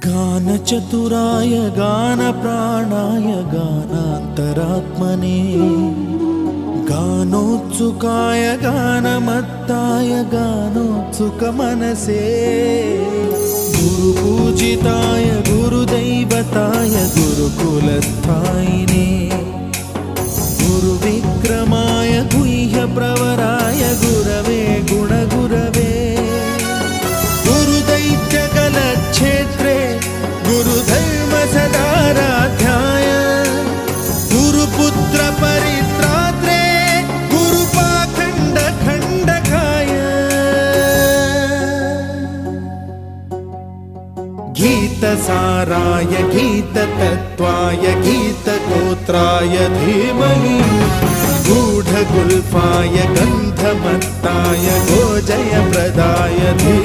गानचतुराय गानप्राणाय गानान्तरात्मने गानोत्सुकाय गानमत्ताय गानोत्सुकमनसे गुरुपूजिताय गुरुदैवताय गुरुकुलस्थायिने गुरुविक्रमाय गुह्यप्रवराय गुरवे गुणगुरवे गुरुदैत्यकलक्षेत्रे गुरुधर्मसदाराध्याय गुरुपुत्रपरित्रात्रे गुरुपाखण्डखण्डकाय गीतसाराय गीततत्त्वाय गीतगोत्राय धीमहि गूढगुल्फाय गन्धमत्ताय गोजयप्रदाय धीमहि।